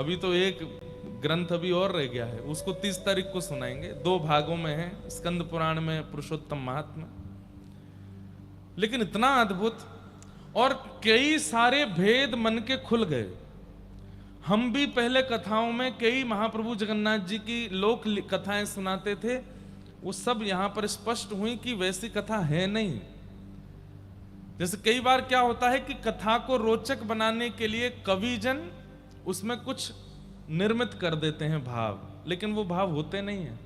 अभी तो एक ग्रंथ अभी और रह गया है, उसको 30 तारीख को सुनाएंगे। 2 भागों में है, स्कंद पुराण में पुरुषोत्तम महात्मा। लेकिन इतना अद्भुत, और कई सारे भेद मन के खुल गए। हम भी पहले कथाओं में कई महाप्रभु जगन्नाथ जी की लोक कथाएं सुनाते थे, वो सब यहां पर स्पष्ट हुई कि वैसी कथा है नहीं। जैसे कई बार क्या होता है कि कथा को रोचक बनाने के लिए कविजन उसमें कुछ निर्मित कर देते हैं भाव, लेकिन वो भाव होते नहीं है।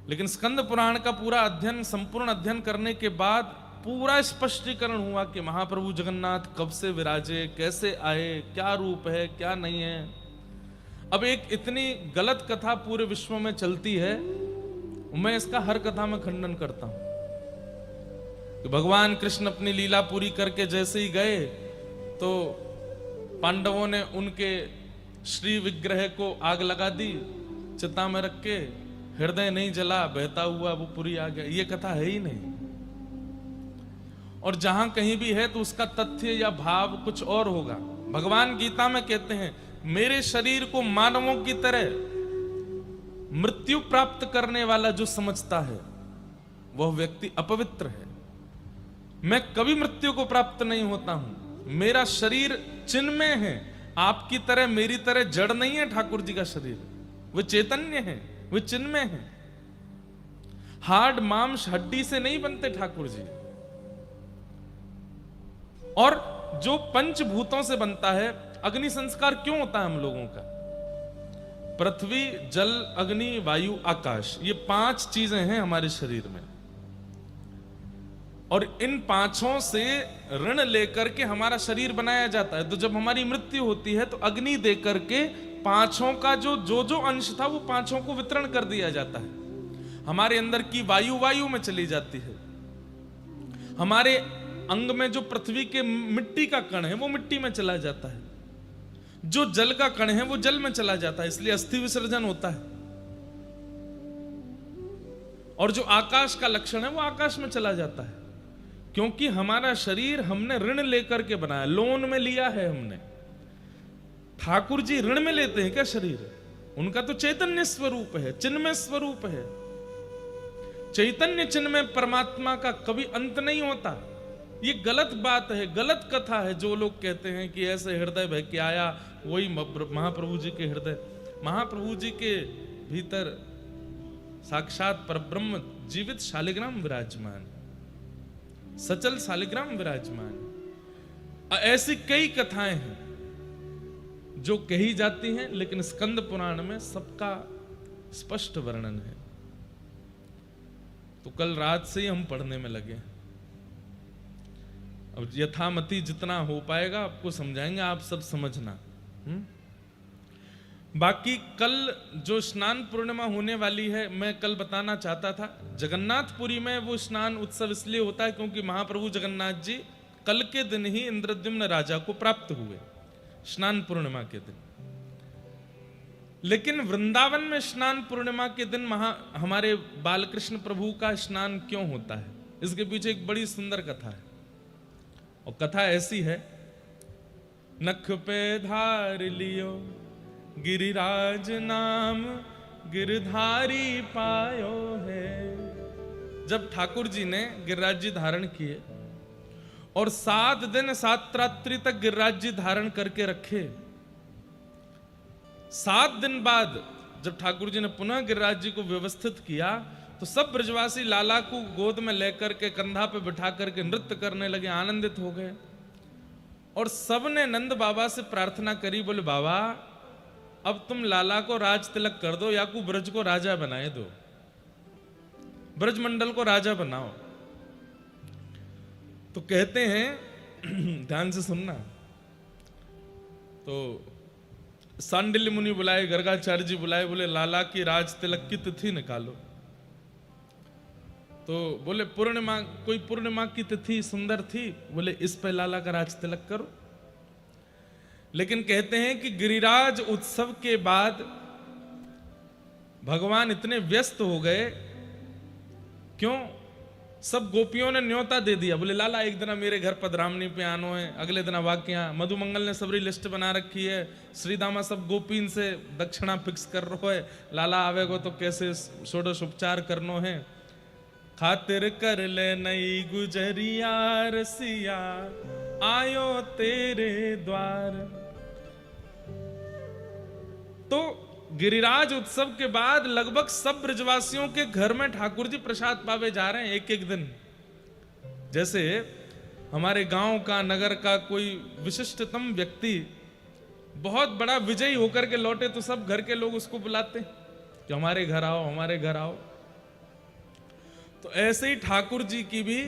लेकिन स्कंद पुराण का पूरा अध्ययन, संपूर्ण अध्ययन करने के बाद पूरा स्पष्टीकरण हुआ कि महाप्रभु जगन्नाथ कब से विराजे, कैसे आए, क्या रूप है, क्या नहीं है। अब एक इतनी गलत कथा पूरे विश्व में चलती है, मैं इसका हर कथा में खंडन करता हूं कि भगवान कृष्ण अपनी लीला पूरी करके जैसे ही गए तो पांडवों ने उनके श्री विग्रह को आग लगा दी, चिता में रख के, हृदय नहीं जला, बहता हुआ वो पुरी आ गया। ये कथा है ही नहीं। और जहां कहीं भी है तो उसका तथ्य या भाव कुछ और होगा। भगवान गीता में कहते हैं, मेरे शरीर को मानवों की तरह मृत्यु प्राप्त करने वाला जो समझता है वह व्यक्ति अपवित्र है। मैं कभी मृत्यु को प्राप्त नहीं होता हूं। मेरा शरीर चिन्मय है, आपकी तरह मेरी तरह जड़ नहीं है। ठाकुर जी का शरीर वो चैतन्य है, वो चिन्मय है। हार्ड मांस हड्डी से नहीं बनते ठाकुर जी। और जो पंचभूतों से बनता है, अग्नि संस्कार क्यों होता है हम लोगों का? पृथ्वी, जल, अग्नि, वायु, आकाश, ये 5 चीजें हैं हमारे शरीर में। और इन 5 से ऋण लेकर के हमारा शरीर बनाया जाता है। तो जब हमारी मृत्यु होती है तो अग्नि दे करके 5 का जो अंश था वो 5 को वितरण कर दिया जाता है। हमारे अंदर की वायु वायु में चली जाती है। हमारे अंग में जो पृथ्वी के मिट्टी का कण है वो मिट्टी में चला जाता है। जो जल का कण है वो जल में चला जाता है, इसलिए अस्थि विसर्जन होता है। और जो आकाश का लक्षण है वो आकाश में चला जाता है, क्योंकि हमारा शरीर हमने ऋण लेकर के बनाया, लोन में लिया है हमने। ठाकुर जी ऋण में लेते हैं क्या शरीर? उनका तो चैतन्य स्वरूप है, चिन्मय स्वरूप है। चैतन्य चिन्मय परमात्मा का कभी अंत नहीं होता। ये गलत बात है, गलत कथा है। जो लोग कहते हैं कि ऐसे हृदय बह के आया, वही महाप्रभु जी के हृदय। महाप्रभु जी के भीतर साक्षात परब्रह्म जीवित शालिग्राम विराजमान, सचल शालिग्राम विराजमान। ऐसी कई कथाएं हैं जो कही जाती हैं, लेकिन स्कंद पुराण में सबका स्पष्ट वर्णन है। तो कल रात से ही हम पढ़ने में लगे। अब यथामति जितना हो पाएगा आपको समझाएंगे, आप सब समझना। बाकी कल जो स्नान पूर्णिमा होने वाली है, मैं कल बताना चाहता था, जगन्नाथपुरी में वो स्नान उत्सव इसलिए होता है क्योंकि महाप्रभु जगन्नाथ जी कल के दिन ही इंद्रद्युम्न राजा को प्राप्त हुए, स्नान पूर्णिमा के दिन। लेकिन वृंदावन में स्नान पूर्णिमा के दिन हमारे बालकृष्ण प्रभु का स्नान क्यों होता है, इसके पीछे एक बड़ी सुंदर कथा है। और कथा ऐसी है, नख पे धार लियो गिरिराज नाम, गिरधारी पायो है। जब ठाकुर जी ने गिरिराज जी धारण किए और 7 दिन 7 रात्रि तक गिरिराज जी धारण करके रखे, 7 दिन बाद जब ठाकुर जी ने पुनः गिरिराज जी को व्यवस्थित किया तो सब ब्रजवासी लाला को गोद में लेकर के कंधा पे बिठा करके नृत्य करने लगे, आनंदित हो गए। और सबने नंद बाबा से प्रार्थना करी, बोले बाबा अब तुम लाला को राज तिलक कर दो, या को ब्रज को राजा बनाए दो, ब्रजमंडल को राजा बनाओ। तो कहते हैं, ध्यान से सुनना, तो सांडिल्य मुनि बुलाए, गर्गाचार्य जी बुलाए, बोले लाला की राज तिलक की तिथि निकालो। तो बोले पूर्णिमा, कोई पूर्णिमा की तिथि सुंदर थी, बोले इस पे लाला का राज तिलक करो। लेकिन कहते हैं कि गिरिराज उत्सव के बाद भगवान इतने व्यस्त हो गए, क्यों? सब गोपियों ने न्योता दे दिया, बोले लाला एक दिन मेरे घर पधरामनी पे आनो है, अगले दिन वाक्या मधुमंगल ने सबरी लिस्ट बना रखी है, श्रीदामा सब गोपीन से दक्षिणा फिक्स कर रहो है, लाला आवेगो तो कैसे षोडश उपचार करनो है, खातिर कर ले नई गुजरिया रसिया आयो तेरे द्वार। तो गिरिराज उत्सव के बाद लगभग सब ब्रजवासियों के घर में ठाकुर जी प्रसाद पावे जा रहे हैं एक एक दिन। जैसे हमारे गांव का नगर का कोई विशिष्टतम व्यक्ति बहुत बड़ा विजयी होकर के लौटे तो सब घर के लोग उसको बुलाते कि हमारे घर आओ, हमारे घर आओ। तो ऐसे ही ठाकुर जी की भी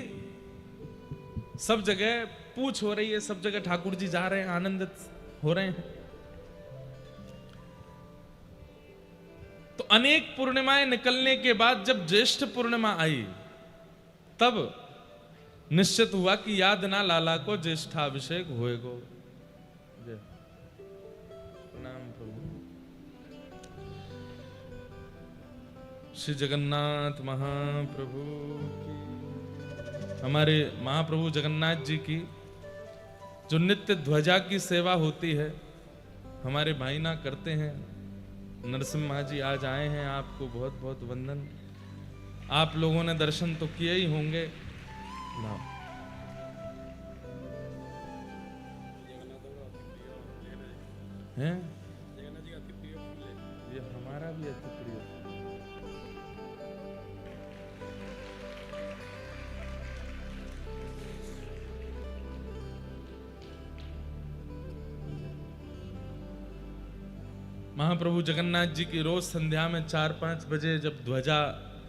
सब जगह पूछ हो रही है, सब जगह ठाकुर जी जा रहे हैं, आनंदित हो रहे हैं। तो अनेक पूर्णिमाएं निकलने के बाद जब ज्येष्ठ पूर्णिमा आई तब निश्चित हुआ कि याद ना लाला को ज्येष्ठाभिषेक होएगो। प्रणाम प्रभु। श्री जगन्नाथ महाप्रभु की, हमारे महाप्रभु जगन्नाथ जी की जो नित्य ध्वजा की सेवा होती है हमारे भाई ना करते हैं। नरसिम्हा जी आज आए हैं, आपको बहुत बहुत वंदन। आप लोगों ने दर्शन तो किए ही होंगे ना। हैं? ये हमारा भी अति प्रिय। महाप्रभु जगन्नाथ जी की रोज संध्या में 4-5 बजे जब ध्वजा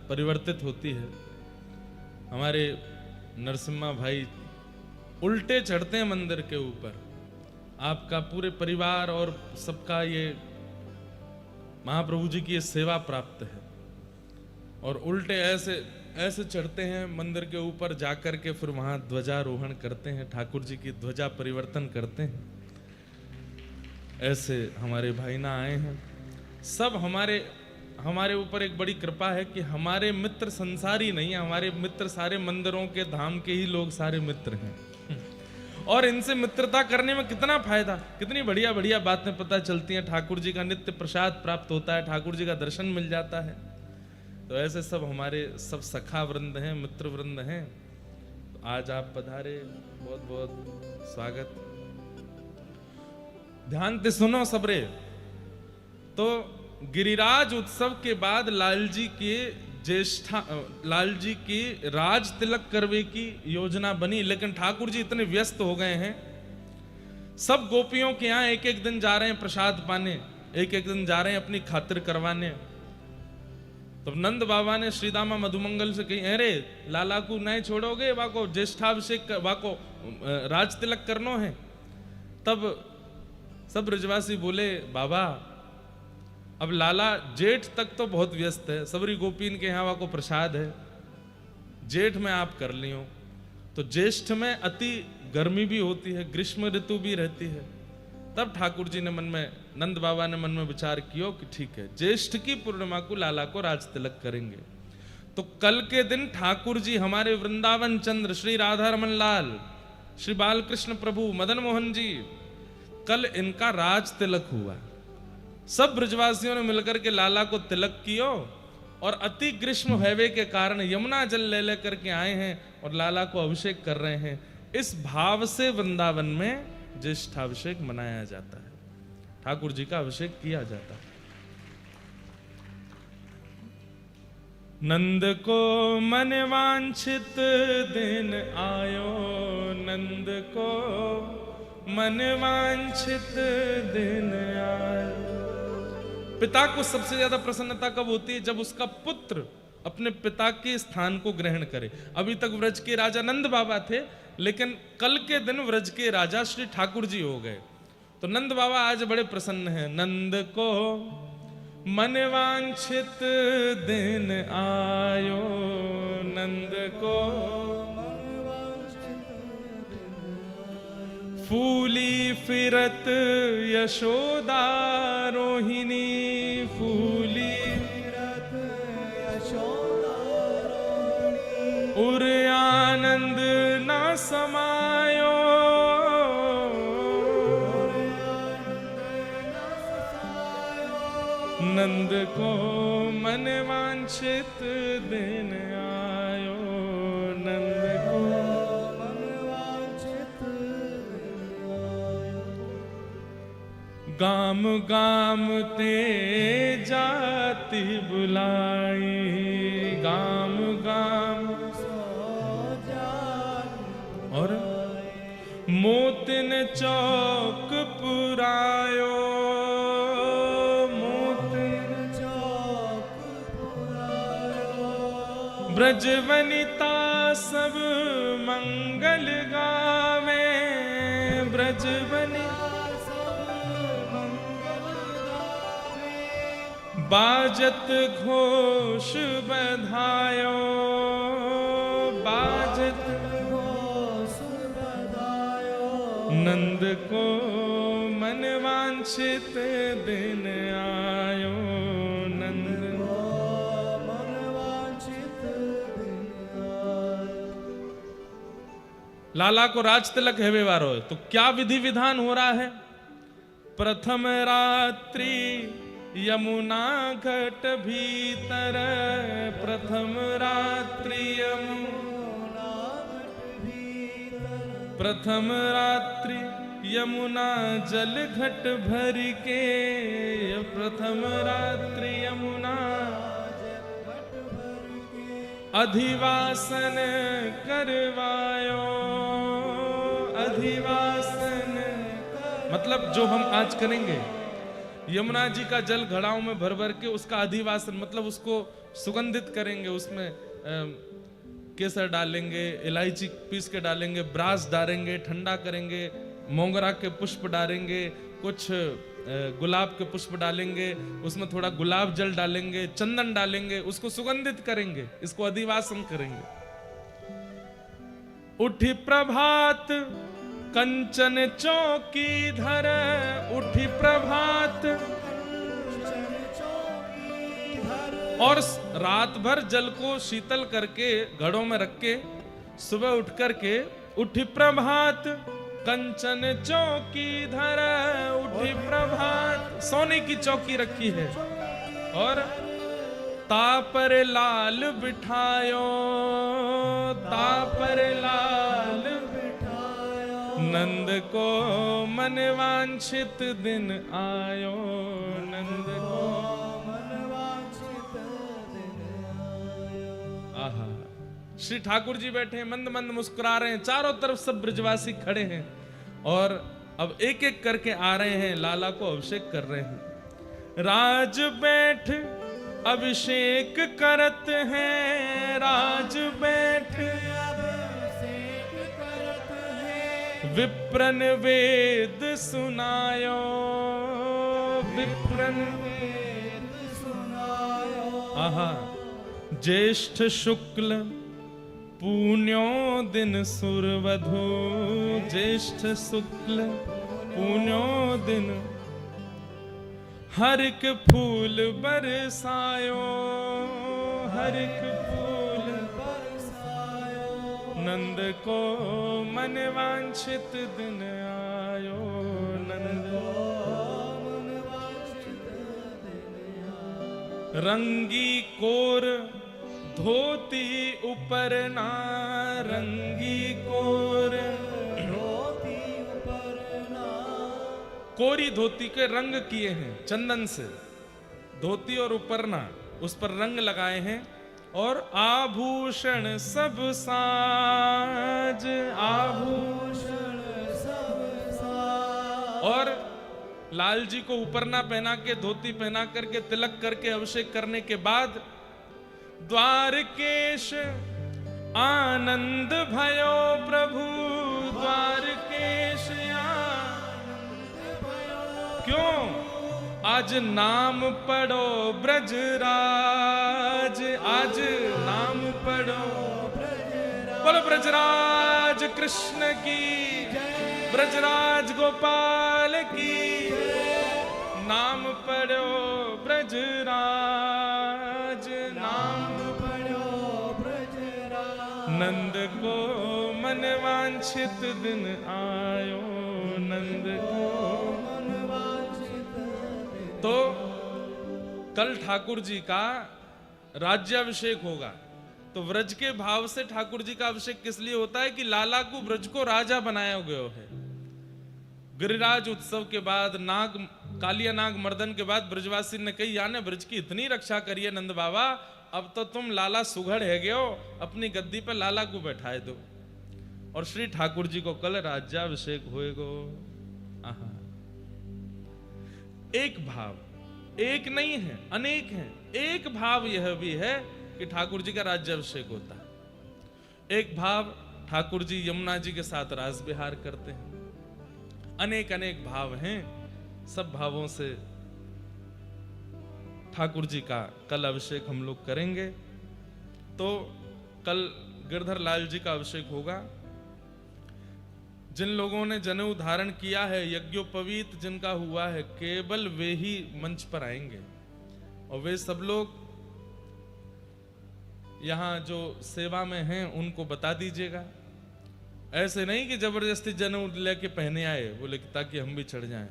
परिवर्तित होती है, हमारे नरसिम्हा भाई उल्टे चढ़ते हैं मंदिर के ऊपर। आपका पूरे परिवार और सबका ये महाप्रभु जी की ये सेवा प्राप्त है। और उल्टे ऐसे ऐसे चढ़ते हैं मंदिर के ऊपर जाकर के, फिर वहां ध्वजारोहण करते हैं, ठाकुर जी की ध्वजा परिवर्तन करते हैं। ऐसे हमारे भाई ना आए हैं। सब हमारे ऊपर एक बड़ी कृपा है कि हमारे मित्र संसारी नहीं है, हमारे मित्र सारे मंदिरों के धाम के ही लोग सारे मित्र हैं। और इनसे मित्रता करने में कितना फायदा, कितनी बढ़िया बढ़िया बातें पता चलती हैं। ठाकुर जी का नित्य प्रसाद प्राप्त होता है, ठाकुर जी का दर्शन मिल जाता है। तो ऐसे सब हमारे सब सखा वृंद हैं, मित्र वृंद हैं। तो आज आप पधारे, बहुत बहुत स्वागत। ध्यान से सुनो सबरे। तो गिरिराज उत्सव के बाद लाल जी की राज तिलक करवे की योजना बनी, लेकिन ठाकुर जी इतने व्यस्त हो गए हैं, सब गोपियों के यहाँ एक एक दिन जा रहे हैं प्रसाद पाने, एक एक दिन जा रहे हैं अपनी खातिर करवाने। तो नंद बाबा ने श्रीदामा मधुमंगल से कही, अरे लाला को नहीं छोड़ोगे, वाको ज्येष्ठाभिषेक, वाको राज तिलक करनो है। तब सब ब्रजवासी बोले, बाबा अब लाला जेठ तक तो बहुत व्यस्त है, सबरी गोपीन के यहाँ को प्रसाद है, जेठ में आप कर लियो। तो ज्येष्ठ में अति गर्मी भी होती है, ग्रीष्म ऋतु भी रहती है। तब ठाकुर जी ने मन में, नंद बाबा ने मन में विचार किया कि ठीक है, ज्येष्ठ की पूर्णिमा को लाला को राज तिलक करेंगे। तो कल के दिन ठाकुर जी हमारे वृंदावन चंद्र श्री राधा रमन लाल, श्री बालकृष्ण प्रभु, मदन मोहन जी, कल इनका राज तिलक हुआ। सब ब्रजवासियों ने मिलकर के लाला को तिलक कियो और अति ग्रीष्म हैवे के कारण यमुना जल ले लेकर के आए हैं और लाला को अभिषेक कर रहे हैं। इस भाव से वृंदावन में ज्येष्ठाभिषेक मनाया जाता है, ठाकुर जी का अभिषेक किया जाता है। नंद को मन वांछित दिन आयो, नंद को मन वांछित दिन आयो। पिता को सबसे ज्यादा प्रसन्नता कब होती है? जब उसका पुत्र अपने पिता के स्थान को ग्रहण करे। अभी तक व्रज के राजा नंद बाबा थे, लेकिन कल के दिन व्रज के राजा श्री ठाकुर जी हो गए। तो नंद बाबा आज बड़े प्रसन्न हैं। नंद को मन वांछित दिन आयो, नंद को फूली फिरत यशोदा रोहिणी, फूली फिरत यशोदा रोहिणी, उर समायो, नंद को मन वांछित दिन आयो, नंद को मन वांछित दिन आयो। गाम गाम ते जाति बुलाई, गाम गाम और मोतिन चौक पुरायो, ब्रज वनिता सब मंगल गावे, ब्रज वनिता सब मंगल गावे। बाजत घोष बधायो, बाजत घोष बधायो, नंद को मन वांछित दिन आयो, नंद लाला को राज तिलक हेवे वारो है। तो क्या विधि विधान हो रहा है? प्रथम रात्रि यमुना घट भीतर, प्रथम रात्रि यमुना घट भीतर, प्रथम रात्रि यमुना जल घट भर के, प्रथम रात्रि यमुना अधिवासन करवायो, अधिवासन मतलब जो हम आज करेंगे, यमुना जी का जल घड़ाओं में भर भर के उसका अधिवासन मतलब उसको सुगंधित करेंगे, उसमें केसर डालेंगे, इलायची पीस के डालेंगे, ब्रास डालेंगे, ठंडा करेंगे, मोगरा के पुष्प डालेंगे, कुछ गुलाब के पुष्प डालेंगे, उसमें थोड़ा गुलाब जल डालेंगे, चंदन डालेंगे, उसको सुगंधित करेंगे, इसको अधिवासन करेंगे। उठी प्रभात कंचन चौकी धर, उठी प्रभात और रात भर जल को शीतल करके घड़ों में रख के सुबह उठ करके उठी प्रभात कंचन चौकी धर, उठी प्रभात सोने की चौकी रखी है और तापर लाल बिठायो, तापर लाल बिठायो, नंद को मन वांछित दिन आयो, नंद को मन वांछित दिन आयो। आहा, श्री ठाकुर जी बैठे हैं, मंद मंद मुस्कुरा रहे हैं, चारों तरफ सब ब्रजवासी खड़े हैं और अब एक एक करके आ रहे हैं, लाला को अभिषेक कर रहे हैं। राज बैठ अभिषेक करत हैं, राज बैठ अभिषेक करत हैं, विप्रन वेद सुनायो, विप्रन वेद सुनायो। आहा, ज्येष्ठ शुक्ल पुण्यो दिन सुरवधु, ज्येष्ठ शुक्ल पुण्यो दिन हरिक फूल बरसायो, हरिक फूल बरसायो, नंद को मन वांछित दिन आयो, नंद को मन वांछित दिन आयो। रंगी कोर धोती ऊपर ना, रंगी कोर धोती ऊपर ना, कोरी धोती के रंग किए हैं चंदन से, धोती और उपरना उस पर रंग लगाए हैं और आभूषण सब साज, आभूषण सब साज, और लाल जी को उपरना पहना के धोती पहना करके तिलक करके अभिषेक करने के बाद द्वारकेश आनंद भयो प्रभु, द्वारकेश आनंद भयो। क्यों? आज नाम पढ़ो ब्रजराज, आज नाम पढ़ो ब्रजराज, बोलो ब्रजराज कृष्ण की, ब्रजराज गोपाल की, नाम पढ़ो ब्रजराज, नाम पढ़ो ब्रजराज, नंद को मन वांछित वांछित दिन आयो नंद को। तो कल ठाकुर जी का राज्याभिषेक होगा। तो व्रज के भाव से ठाकुर जी का अभिषेक किस लिए होता है कि लाला को व्रज को राजा बनाया गया है। गिरिराज उत्सव के बाद कालिया नाग मर्दन के बाद ब्रजवासी ने कही, याने ब्रज की इतनी रक्षा करिए नंद बाबा, अब तो तुम लाला सुघड़ है गए हो, अपनी गद्दी पर लाला को बैठाए दो। और श्री ठाकुर जी को कल राज्याभिषेक होएगो। एक भाव, एक नहीं है, अनेक है। एक भाव यह भी है कि ठाकुर जी का राज्याभिषेक होता है। एक भाव ठाकुर जी यमुना जी के साथ रास विहार करते हैं। अनेक अनेक भाव हैं। सब भावों से ठाकुर जी का कल अभिषेक हम लोग करेंगे। तो कल गिरधर लाल जी का अभिषेक होगा। जिन लोगों ने जनेऊ धारण किया है, यज्ञोपवीत जिनका हुआ है, केवल वे ही मंच पर आएंगे। और वे सब लोग यहां जो सेवा में हैं उनको बता दीजिएगा। ऐसे नहीं कि जबरदस्ती जनेऊ लेके पहने आए बोले ताकि हम भी चढ़ जाएं।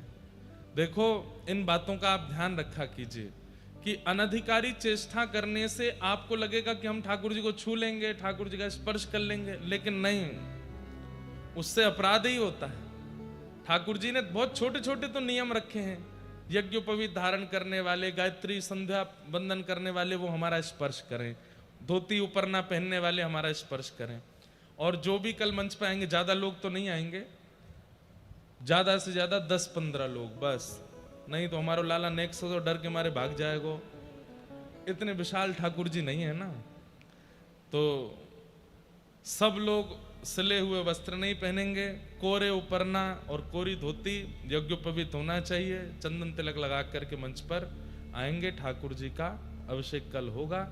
देखो, इन बातों का आप ध्यान रखा कीजिए कि अनधिकारी चेष्टा करने से आपको लगेगा कि हम ठाकुर जी को छू लेंगे, ठाकुर जी का स्पर्श कर लेंगे, लेकिन नहीं, उससे अपराध ही होता है। ठाकुर जी ने बहुत छोटे छोटे तो नियम रखे हैं। यज्ञोपवीत धारण करने वाले, गायत्री संध्या बंदन करने वाले वो हमारा स्पर्श करें, धोती ऊपर ना पहनने वाले हमारा स्पर्श करें। और जो भी कल मंच पे आएंगे, ज्यादा लोग तो नहीं आएंगे, ज्यादा से ज्यादा 10-15 लोग बस, नहीं तो हमारा लाला नेक्स्ट तो डर के मारे भाग जाएगा। इतने विशाल ठाकुर जी नहीं है ना। तो सब लोग सिले हुए वस्त्र नहीं पहनेंगे, कोरे उपरना और कोरी धोती, यज्ञोपवीत होना चाहिए, चंदन तिलक लगा करके मंच पर आएंगे। ठाकुर जी का अभिषेक कल होगा।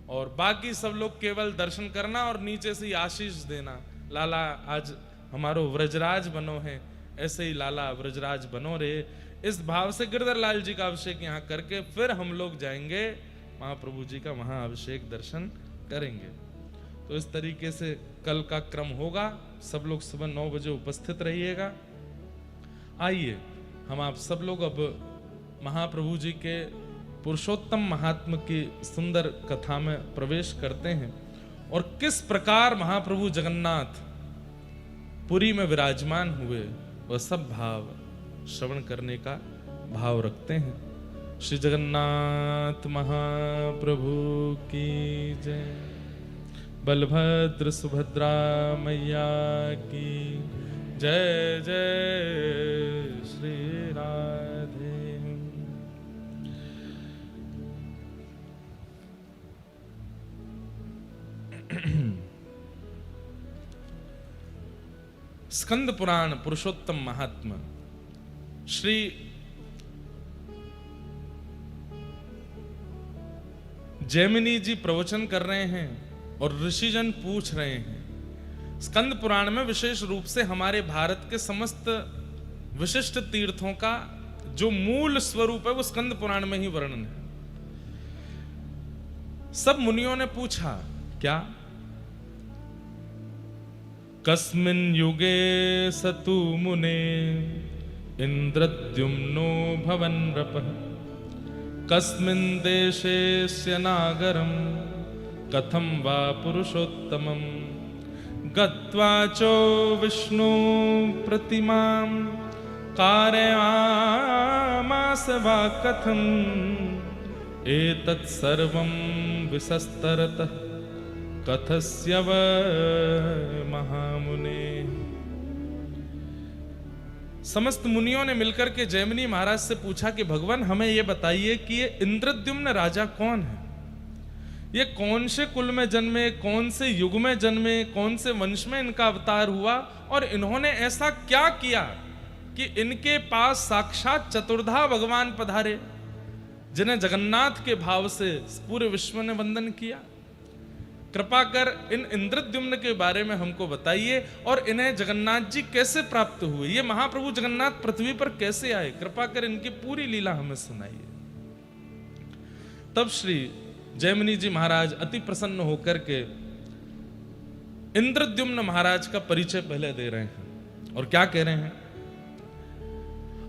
और बाकी सब लोग केवल दर्शन करना और नीचे से आशीष देना, लाला आज हमारो व्रजराज बनो है, ऐसे ही लाला व्रजराज बनो रे। इस भाव से गिरधर लाल जी का अभिषेक यहाँ करके फिर हम लोग जाएंगे महाप्रभु जी का महाअभिषेक दर्शन करेंगे। तो इस तरीके से कल का क्रम होगा। सब लोग सुबह 9 बजे उपस्थित रहिएगा। आइए हम आप सब लोग अब महाप्रभु जी के पुरुषोत्तम महात्म की सुंदर कथा में प्रवेश करते हैं और किस प्रकार महाप्रभु जगन्नाथ पुरी में विराजमान हुए वह सब भाव श्रवण करने का भाव रखते हैं। श्री जगन्नाथ महाप्रभु की जय। बलभद्र सुभद्रा मैया की जय। जय श्री राधे। स्कंद पुराण पुरुषोत्तम महात्मा श्री जैमिनी जी प्रवचन कर रहे हैं और ऋषिजन पूछ रहे हैं। स्कंद पुराण में विशेष रूप से हमारे भारत के समस्त विशिष्ट तीर्थों का जो मूल स्वरूप है वो स्कंद पुराण में ही वर्णन है। सब मुनियों ने पूछा, क्या? कस्मिन् युगे सतु मुने इंद्रद्युम्नो भवन नृपः कस्मिन् देशेस्य नागरं कथं वा पुरुषोत्तमं गत्वा चो विष्णु प्रतिमां कारयामास वा कथं एतत् सर्वं विसस्तरतः कथस्य व महामुने। समस्त मुनियों ने मिलकर के जैमिनी महाराज से पूछा कि भगवान हमें यह बताइए कि ये इंद्रद्युम्न राजा कौन है, ये कौन से कुल में जन्मे, कौन से युग में जन्मे, कौन से वंश में इनका अवतार हुआ और इन्होंने ऐसा क्या किया कि इनके पास साक्षात चतुर्धा भगवान पधारे जिन्हें जगन्नाथ के भाव से पूरे विश्व ने वंदन किया। कृपा कर इन इंद्रद्युम्न के बारे में हमको बताइए और इन्हें जगन्नाथ जी कैसे प्राप्त हुए, ये महाप्रभु जगन्नाथ पृथ्वी पर कैसे आए, कृपा कर इनकी पूरी लीला हमें सुनाइए। तब श्री जैमिनी जी महाराज अति प्रसन्न होकर के इंद्रद्युम्न महाराज का परिचय पहले दे रहे हैं और क्या कह रहे हैं?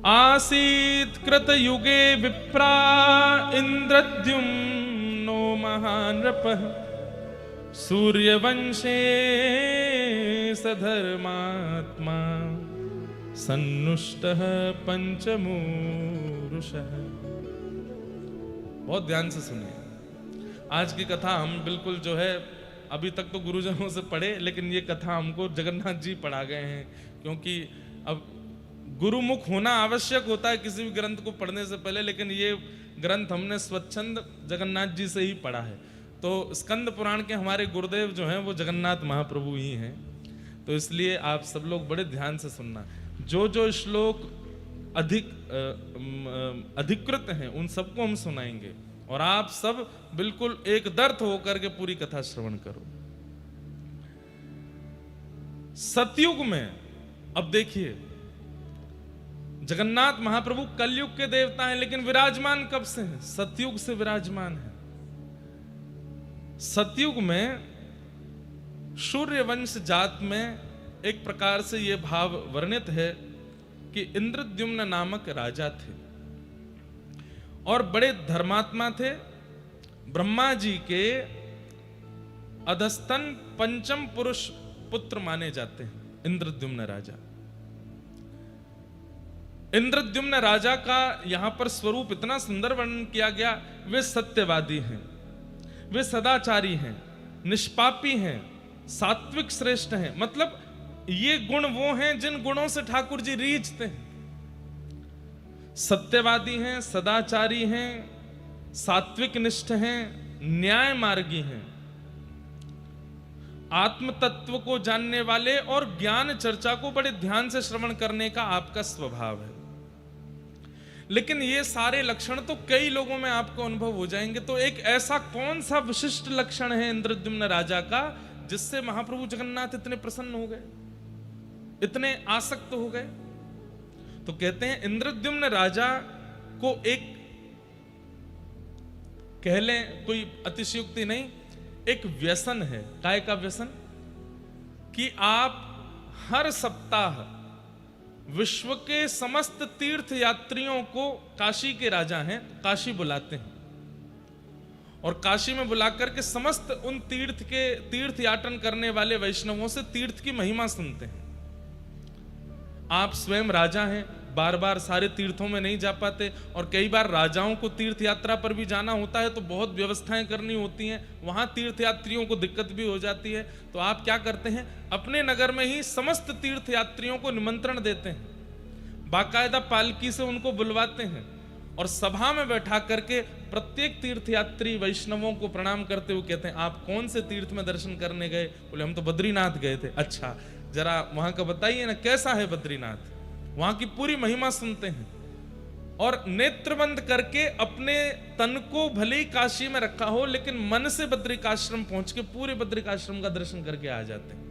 आसीत कृत युगे विप्रा इंद्रद्युम्नो महानृपः सूर्यवंशे सधर्मात्मा सन्नुष्टः पंचमूरुषः। बहुत ध्यान से सुनिए। आज की कथा हम बिल्कुल जो है अभी तक तो गुरुजनों से पढ़े, लेकिन ये कथा हमको जगन्नाथ जी पढ़ा गए हैं, क्योंकि अब गुरुमुख होना आवश्यक होता है किसी भी ग्रंथ को पढ़ने से पहले, लेकिन ये ग्रंथ हमने स्वच्छंद जगन्नाथ जी से ही पढ़ा है। तो स्कंद पुराण के हमारे गुरुदेव जो हैं वो जगन्नाथ महाप्रभु ही हैं, तो इसलिए आप सब लोग बड़े ध्यान से सुनना। जो जो श्लोक अधिकृत हैं उन सबको हम सुनाएंगे और आप सब बिल्कुल एक दर्थ होकर के पूरी कथा श्रवण करो। सतयुग में, अब देखिए, जगन्नाथ महाप्रभु कलयुग के देवता हैं, लेकिन विराजमान कब से हैं? सतयुग से विराजमान है। सतयुग में सूर्यवंश जात में एक प्रकार से यह भाव वर्णित है कि इंद्रद्युम्न नामक राजा थे और बड़े धर्मात्मा थे। ब्रह्मा जी के अधस्तन पंचम पुरुष पुत्र माने जाते हैं इंद्रद्युम्न राजा। इंद्रद्युम्न राजा का यहां पर स्वरूप इतना सुंदर वर्णन किया गया। वे सत्यवादी हैं, वे सदाचारी हैं, निष्पापी हैं, सात्विक श्रेष्ठ हैं। मतलब ये गुण वो हैं जिन गुणों से ठाकुर जी रीझते हैं। सत्यवादी हैं, सदाचारी हैं, सात्विक निष्ठ हैं, न्याय मार्गी हैं, आत्म तत्व को जानने वाले और ज्ञान चर्चा को बड़े ध्यान से श्रवण करने का आपका स्वभाव है। लेकिन ये सारे लक्षण तो कई लोगों में आपको अनुभव हो जाएंगे, तो एक ऐसा कौन सा विशिष्ट लक्षण है इंद्रद्युम्न राजा का जिससे महाप्रभु जगन्नाथ इतने प्रसन्न हो गए, इतने आसक्त हो गए? तो कहते हैं इंद्रद्युम्न राजा को एक, कह लें कोई अतिशयोक्ति नहीं, एक व्यसन है। काय का व्यसन? कि आप हर सप्ताह विश्व के समस्त तीर्थ यात्रियों को, काशी के राजा हैं, काशी बुलाते हैं और काशी में बुलाकर के समस्त उन तीर्थ याटन करने वाले वैष्णवों से तीर्थ की महिमा सुनते हैं। आप स्वयं राजा हैं, बार बार सारे तीर्थों में नहीं जा पाते और कई बार राजाओं को तीर्थ यात्रा पर भी जाना होता है तो बहुत व्यवस्थाएं करनी होती हैं, वहां तीर्थ यात्रियों को दिक्कत भी हो जाती है। तो आप क्या करते हैं? अपने नगर में ही समस्त तीर्थ यात्रियों को निमंत्रण देते हैं, बाकायदा पालकी से उनको बुलवाते हैं और सभा में बैठा करके प्रत्येक तीर्थयात्री वैष्णवों को प्रणाम करते हुए कहते हैं, आप कौन से तीर्थ में दर्शन करने गए? बोले हम तो बद्रीनाथ गए थे। अच्छा, जरा वहां का बताइए ना, कैसा है बद्रीनाथ? वहां की पूरी महिमा सुनते हैं और नेत्र बंद करके अपने तन को भले ही काशी में रखा हो लेकिन मन से बद्रिकाश्रम पहुंच के पूरे बद्रिकाश्रम का दर्शन करके आ जाते हैं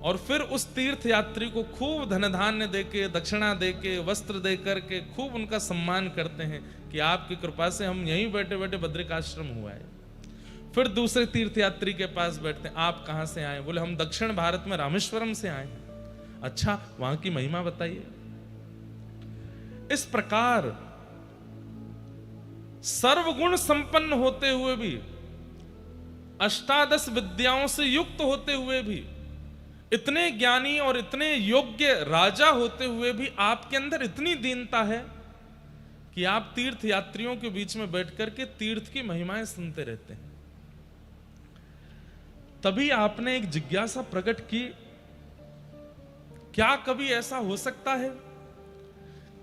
और फिर उस तीर्थ यात्री को खूब धन धान्य देके, दक्षिणा देके, वस्त्र दे करके खूब उनका सम्मान करते हैं कि आपकी कृपा से हम यहीं बैठे बैठे बद्रिकाश्रम हुआ है। फिर दूसरे तीर्थयात्री के पास बैठते हैं, आप कहां से आए? बोले हम दक्षिण भारत में रामेश्वरम से आए हैं। अच्छा, वहां की महिमा बताइए। इस प्रकार सर्वगुण संपन्न होते हुए भी, अष्टादश विद्याओं से युक्त होते हुए भी, इतने ज्ञानी और इतने योग्य राजा होते हुए भी आपके अंदर इतनी दीनता है कि आप तीर्थ यात्रियों के बीच में बैठकर के तीर्थ की महिमाएं सुनते रहते हैं। तभी आपने एक जिज्ञासा प्रकट की, क्या कभी ऐसा हो सकता है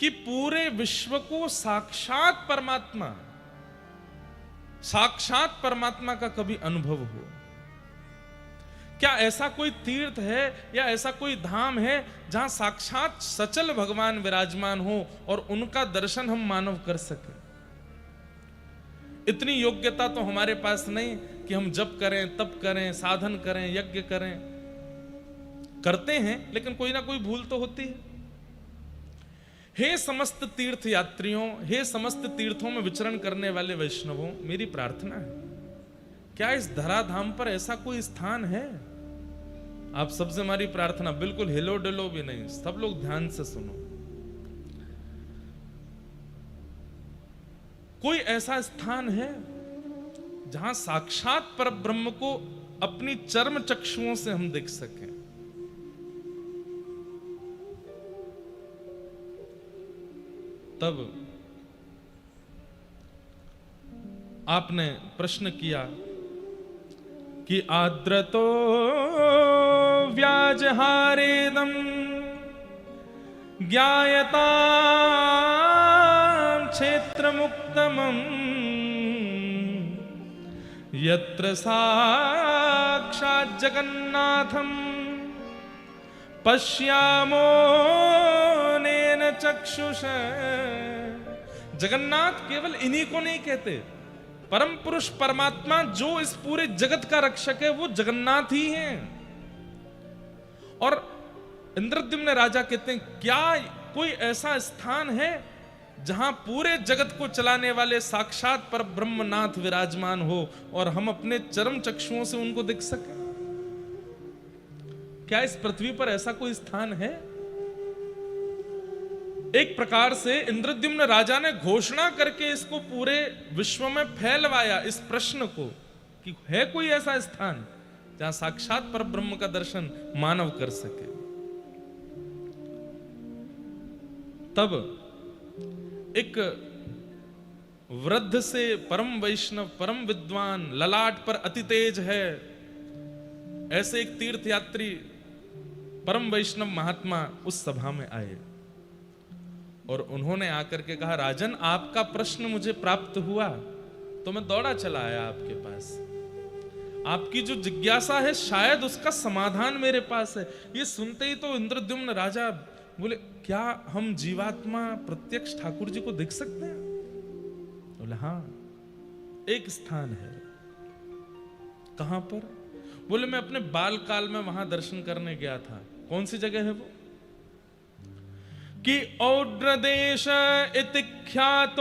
कि पूरे विश्व को साक्षात परमात्मा का कभी अनुभव हो? क्या ऐसा कोई तीर्थ है या ऐसा कोई धाम है जहां साक्षात सचल भगवान विराजमान हो और उनका दर्शन हम मानव कर सके? इतनी योग्यता तो हमारे पास नहीं कि हम जप करें, तप करें, साधन करें, यज्ञ करें। करते हैं लेकिन कोई ना कोई भूल तो होती है। हे समस्त तीर्थ यात्रियों, हे समस्त तीर्थों में विचरण करने वाले वैष्णवों, मेरी प्रार्थना है, क्या इस धराधाम पर ऐसा कोई स्थान है आप सबसे हमारी प्रार्थना, बिल्कुल हिलो डुलो भी नहीं, सब लोग ध्यान से सुनो। कोई ऐसा स्थान है जहां साक्षात परब्रह्म को अपनी चर्म चक्षुओं से हम देख सकें? तब आपने प्रश्न किया कि आद्रतो व्याजहारेदम ज्ञायता क्षेत्र मुक्तमं यत्र साक्षात् जगन्नाथं पश्यामो नेन चक्षुष। जगन्नाथ केवल इन्हीं को नहीं कहते, परम पुरुष परमात्मा जो इस पूरे जगत का रक्षक है वो जगन्नाथ ही हैं। और इंद्रद्युम्न राजा कहते हैं, क्या कोई ऐसा स्थान है जहां पूरे जगत को चलाने वाले साक्षात पर ब्रह्मनाथ विराजमान हो और हम अपने चरम चक्षुओं से उनको देख सकें? क्या इस पृथ्वी पर ऐसा कोई स्थान है? एक प्रकार से इंद्रद्युम्न राजा ने घोषणा करके इसको पूरे विश्व में फैलवाया इस प्रश्न को कि है कोई ऐसा स्थान जहां साक्षात पर ब्रह्म का दर्शन मानव कर सके। तब एक वृद्ध से परम वैष्णव, परम विद्वान, ललाट पर अति तेज है, ऐसे एक तीर्थयात्री परम वैष्णव महात्मा उस सभा में आए और उन्होंने आकर के कहा, राजन आपका प्रश्न मुझे प्राप्त हुआ तो मैं दौड़ा चला आया आपके पास। आपकी जो जिज्ञासा है शायद उसका समाधान मेरे पास है। ये सुनते ही तो इंद्रद्युम्न राजा बोले, क्या हम जीवात्मा प्रत्यक्ष ठाकुर जी को देख सकते हैं? बोले हाँ, एक स्थान है। कहां पर? बोले मैं अपने बाल काल में वहां दर्शन करने गया था। कौन सी जगह है वो? कि औड्र देश इति ख्यातो